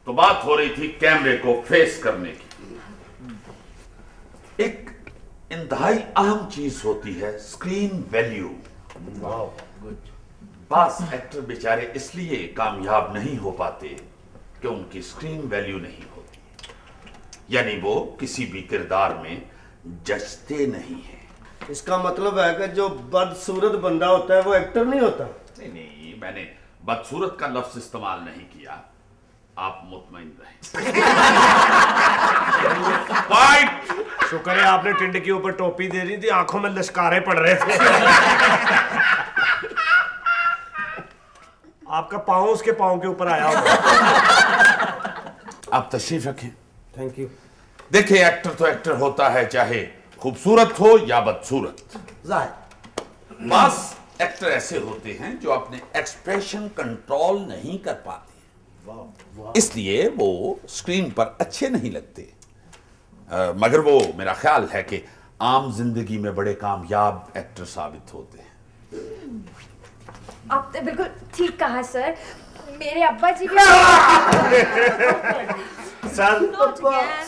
तो बात हो रही थी कैमरे को फेस करने की। एक इंतहाई अहम चीज होती है स्क्रीन वैल्यू। पास एक्टर बेचारे इसलिए कामयाब नहीं हो पाते कि उनकी स्क्रीन वैल्यू नहीं होती, यानी वो किसी भी किरदार में जचते नहीं है। इसका मतलब है कि जो बदसूरत बंदा होता है वो एक्टर नहीं होता। नहीं, मैंने बदसूरत का लफ्ज इस्तेमाल नहीं किया, आप मुतमईन रहें। शुक्र है आपने टिंड के ऊपर टोपी दे दी थी, आंखों में लश्कारे पड़ रहे थे। आपका पाँव उसके पाँव के ऊपर आया होगा। आप तशरीफ रखें। Thank you. देखिए, एक्टर तो एक्टर होता है, चाहे खूबसूरत हो या बदसूरत। बस एक्टर ऐसे होते हैं जो अपने एक्सप्रेशन कंट्रोल नहीं कर पाते, इसलिए वो स्क्रीन पर अच्छे नहीं लगते। मगर वो मेरा ख्याल है कि आम जिंदगी में बड़े कामयाब एक्टर साबित होते हैं। आपने बिल्कुल ठीक कहा सर। मेरे अब्बा जी भी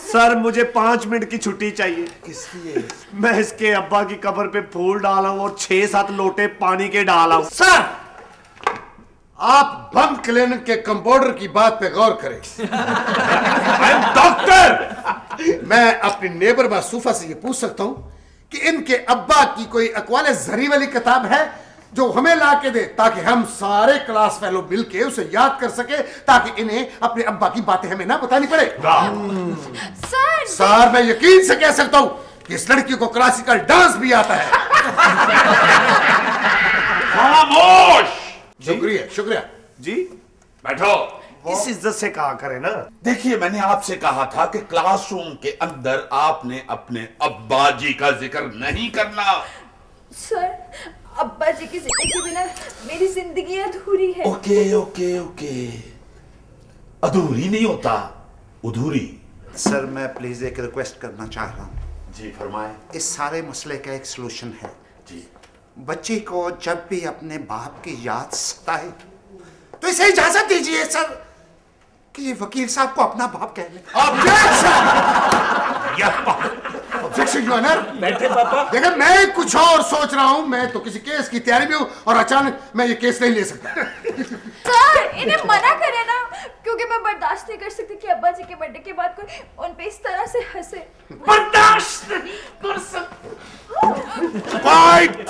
सर मुझे 5 मिनट की छुट्टी चाहिए। किस लिए? मैं इसके अब्बा की कब्र पे फूल डाला हूं और 6-7 लोटे पानी के डाला हूं। सर, आप बंद क्लिनिक के कंपाउंडर की बात पे गौर करें। डॉक्टर, मैं अपनी नेबर मासूफा से ये पूछ सकता हूं कि इनके अब्बा की कोई अक़वाले ज़री वाली किताब है जो हमें ला के दे, ताकि हम सारे क्लास फेलो मिल के उसे याद कर सके, ताकि इन्हें अपने अब्बा की बातें हमें ना बतानी पड़े। सर, मैं यकीन से कह सकता हूं कि इस लड़की को क्लासिकल डांस भी आता है। खामोश। शुक्रिया शुक्रिया जी, बैठो। इस इज्जत से कहा करे ना। देखिए, मैंने आपसे कहा था कि क्लासरूम के अंदर आपने अपने अब्बा जी का जिक्र नहीं करना। सर, अब्बा जी की जिंदगी के बिना मेरी जिंदगी अधूरी है। ओके ओके ओके, अधूरी नहीं होता, अधूरी। सर, मैं प्लीज एक रिक्वेस्ट करना चाह रहा हूँ। जी फरमाएं। इस सारे मसले का एक सलूशन है। जी। बच्ची को जब भी अपने बाप की याद सताए तो इसे इजाजत दीजिए सर कि ये वकील साहब को अपना बाप कह ले। Objection your honour. बैठे पापा। देखिए, मैं कुछ और सोच रहा हूं। मैं तो किसी केस की तैयारी में हूं और अचानक मैं ये केस नहीं ले सकता। सर, इन्हें मना करें ना, क्योंकि मैं बर्दाश्त नहीं कर सकती कि अब्बा जी के बर्थडे के बाद कोई उन पे इस तरह से हंसे। बर्दाश्त नहीं कर सकते। फाइट।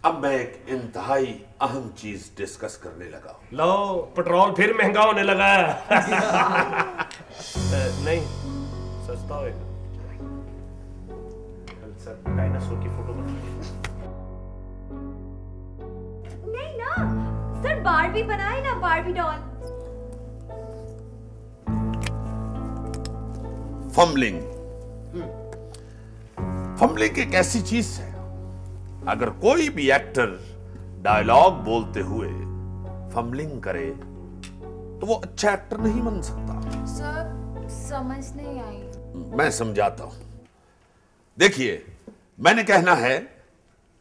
अब मैं एक इंतहाई अहम चीज डिस्कस करने लगा हूं। लो, पेट्रोल फिर महंगा होने लगा है। नहीं, सस्ता होएगा। सर, डायनासोर की फोटो नहीं ना सर, बारबी बनाए ना, बारबी डॉल। फम्बलिंग। फम्बलिंग एक ऐसी चीज है, अगर कोई भी एक्टर डायलॉग बोलते हुए फम्बलिंग करे तो वो अच्छा एक्टर नहीं बन सकता। सर, समझ नहीं आई। मैं समझाता हूं। देखिए, मैंने कहना है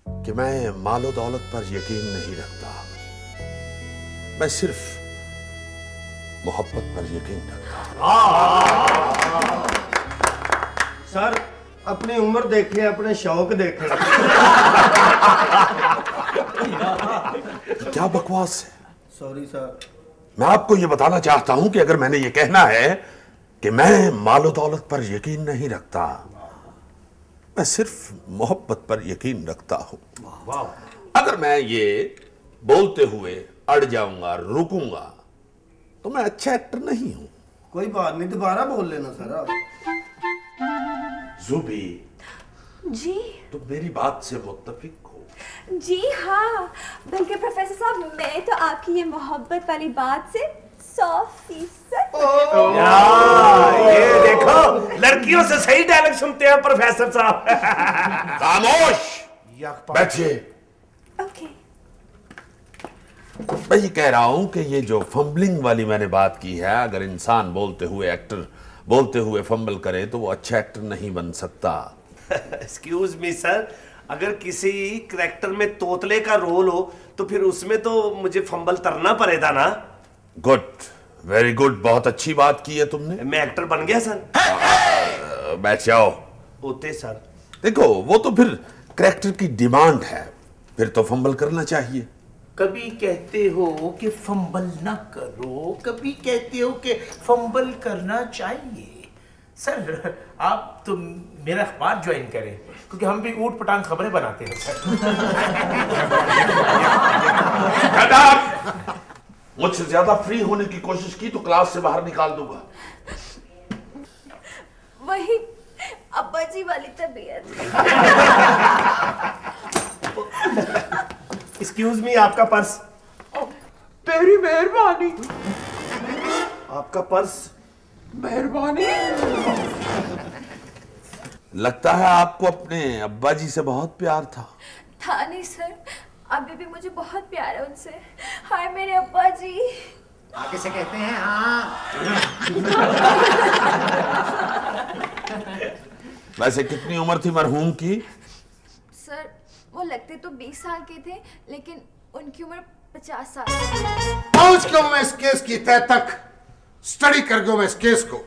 कि मैं मालो दौलत पर यकीन नहीं रखता, मैं सिर्फ मोहब्बत पर यकीन रखता हूं। सर, अपनी उम्र देखें, अपने शौक देखें। क्या बकवास है। Sorry sir. मैं आपको यह बताना चाहता हूं कि अगर मैंने ये कहना है कि मैं मालो दौलत पर यकीन नहीं रखता, मैं सिर्फ मोहब्बत पर यकीन रखता हूं। अगर मैं ये बोलते हुए अड़ जाऊंगा, रुकूंगा, तो मैं अच्छा एक्टर नहीं हूं। कोई बात नहीं, दोबारा बोल लेना सर आप। जुबी जी। तुम मेरी बात से मुत्तफिक हो? जी हाँ, बल्कि प्रोफेसर साहब, मैं तो आपकी ये मोहब्बत वाली बात से 100%। ये देखो, लड़कियों से सही डायलॉग सुनते हैं प्रोफेसर साहब। खामोश। बैठिए। ओके। मैं ये कह रहा हूं कि ये जो फंबलिंग वाली मैंने बात की है, अगर इंसान बोलते हुए, एक्टर बोलते हुए फंबल करे तो वो अच्छा एक्टर नहीं बन सकता। एक्सक्यूज मी सर, अगर किसी कैरेक्टर में तोतले का रोल हो तो फिर उसमें तो मुझे फंबल करना पड़ेगा ना। गुड, वेरी गुड, बहुत अच्छी बात की है तुमने। मैं एक्टर बन गया सर। बैठ जाओ। होते सर। देखो वो तो फिर कैरेक्टर की डिमांड है, फिर तो फंबल करना चाहिए। कभी कहते हो कि फंबल ना करो, कभी कहते हो कि फंबल करना चाहिए। सर आप तो मेरा अखबार ज्वाइन करें, क्योंकि हम भी ऊट पटांग खबरें बनाते हैं सर। मुझसे ज्यादा फ्री होने की कोशिश की तो क्लास से बाहर निकाल दूंगा। वही अब्बा जी वाली तबीयत। एक्सक्यूज मी, आपका पर्स। तेरी मेहरबानी। आपका पर्स। मेहरबानी। लगता है आपको अपने अब्बा जी से बहुत प्यार था। था नहीं सर, अभी भी मुझे बहुत प्यार है उनसे। हाय मेरे अब्बा जी। आगे से कहते हैं हाँ। वैसे कितनी उम्र थी मरहूम की? सर वो लगते तो 20 साल के थे, लेकिन उनकी उम्र 50 साल। पहुंच गया मैं इस केस की तह तक, स्टडी कर गया मैं इस केस को।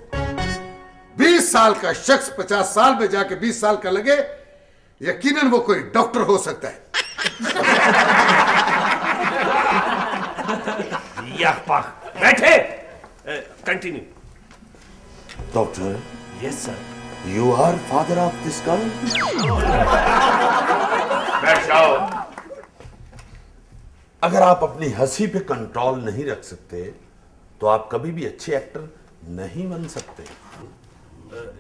20 साल का शख्स 50 साल में जाके 20 साल का लगे, यकीनन वो कोई डॉक्टर हो सकता है। बैठे। Continue. Doctor. Yes sir. You are father of this girl? बैठ जाओ। अगर आप अपनी हंसी पे कंट्रोल नहीं रख सकते तो आप कभी भी अच्छे एक्टर नहीं बन सकते।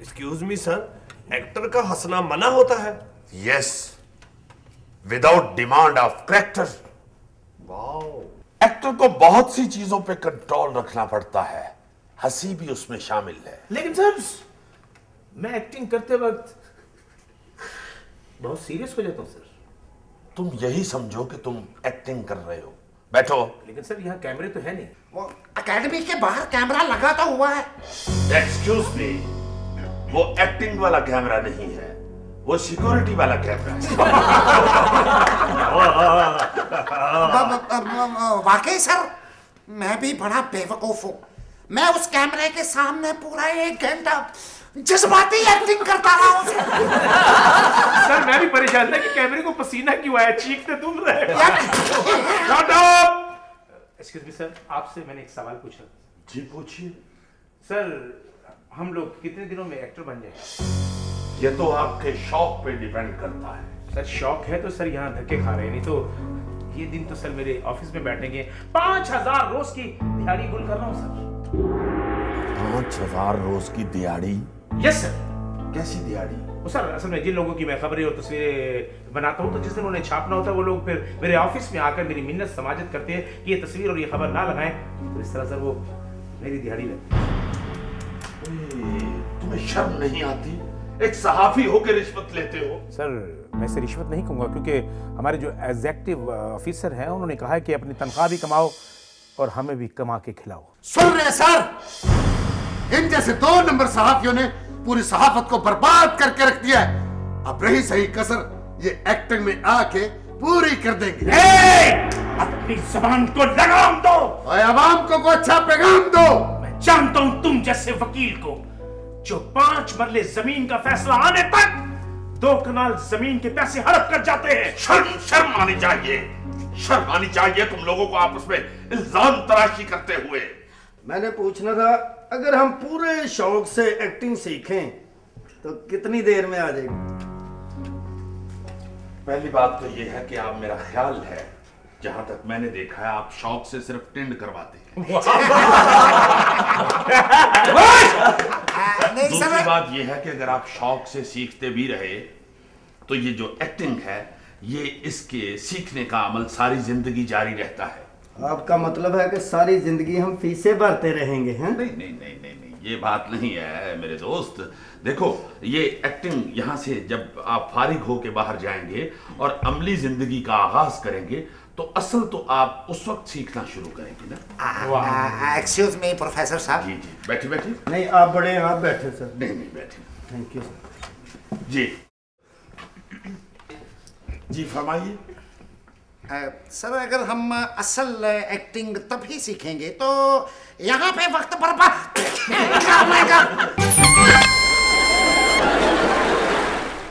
एक्सक्यूज मी सर, एक्टर का हंसना मना होता है? Yes, without demand of character. Wow. Actor को बहुत सी चीजों पे कंट्रोल रखना पड़ता है, हंसी भी उसमें शामिल है। लेकिन सर मैं एक्टिंग करते वक्त बहुत सीरियस हो जाता हूँ सर। तुम यही समझो कि तुम एक्टिंग कर रहे हो। बैठो। लेकिन सर यहाँ कैमरे तो है नहीं। वो एकेडमी के बाहर कैमरा लगा तो हुआ है। एक्सक्यूज मी, वो एक्टिंग वाला कैमरा नहीं है, वो सिक्योरिटी वाला कैमरा है। वाकई सर, मैं भी बड़ा बेवकूफ हूँ। मैं उस कैमरे के सामने पूरा 1 घंटा जज्बाती एक्टिंग करता रहा हूँ। सर मैं भी परेशान था कि कैमरे को पसीना क्यों आया, चीखते तुम रहे। एक्सक्यूज मी सर, आपसे मैंने एक सवाल पूछा। जी पूछिए। सर हम लोग कितने दिनों में एक्टर बन जाए? ये तो आपके शौक पे डिपेंड करता है। सर शौक है तो सर यहाँ धक्के खा रहे हैं, नहीं तो ये दिन तो सर मेरे ऑफिस में बैठने के 5000 रोज की दिहाड़ी गुल कर रहा हूँ सर। 5000 रोज की दिहाड़ी? Yes sir. कैसी दिहाड़ी? वो सर असल में जिन लोगों की मैं खबरें और तस्वीरें बनाता हूँ, तो जिस दिन उन्हें छापना होता है वो लोग फिर मेरे ऑफिस में आकर मेरी मिन्नत समाजत करते हैं कि ये तस्वीर और ये खबर ना लगाएं, तो इस तरह सर वो मेरी दिहाड़ी लगती है। तुम्हें शर्म नहीं आती? एक सहाफी होकर रिश्वत लेते हो? सर मैं इसे रिश्वत नहीं कहूँगा, क्योंकि हमारे जो एग्जीक्यूटिव ऑफिसर हैं उन्होंने कहा है कि अपनी तनख्वाह भी कमाओ और हमें भी कमा के खिलाओ। सुन रहे सर, इन जैसे 2 नंबर सहाफियों ने पूरी सहाफत को बर्बाद करके रख दिया है। अब रही सही कसर ये एक्टिंग में आके पूरी कर देंगे। अपनी जुबान को लगाम दो और आवाम को अच्छा पैगाम दो। मैं जानता हूं तुम जैसे वकील को जो 5 मरले जमीन का फैसला आने तक 2 कनाल जमीन के पैसे हड़प कर जाते हैं। शर्म आनी चाहिए, शर्म आनी चाहिए तुम लोगों को आपस में इल्जाम तराशी करते हुए। मैंने पूछना था, अगर हम पूरे शौक से एक्टिंग सीखें तो कितनी देर में आ जाएगी? पहली बात तो यह है कि आप, मेरा ख्याल है जहां तक मैंने देखा है, आप शौक से सिर्फ टिंड करवाते हैं। दूसरी बात यह है कि अगर आप शौक से सीखते भी रहे तो ये जो एक्टिंग है, ये इसके सीखने का अमल सारी जिंदगी जारी रहता है। आपका मतलब है कि सारी जिंदगी हम फीसें भरते रहेंगे? हैं? नहीं नहीं नहीं नहीं नहीं, ये बात नहीं है मेरे दोस्त। देखो, ये एक्टिंग यहाँ से जब आप फारिग होके बाहर जाएंगे और अमली जिंदगी का आगाज करेंगे तो असल तो आप उस वक्त सीखना शुरू करेंगे ना। एक्सक्यूज मी प्रोफेसर साहब। जी जी, बैठिए बैठिए। नहीं आप बड़े हैं, आप बैठे सर। नहीं नहीं, बैठिए। Thank you sir. जी जी, फरमाइए। सर अगर हम असल एक्टिंग तभी सीखेंगे तो यहाँ पे वक्त बर्बाद करने का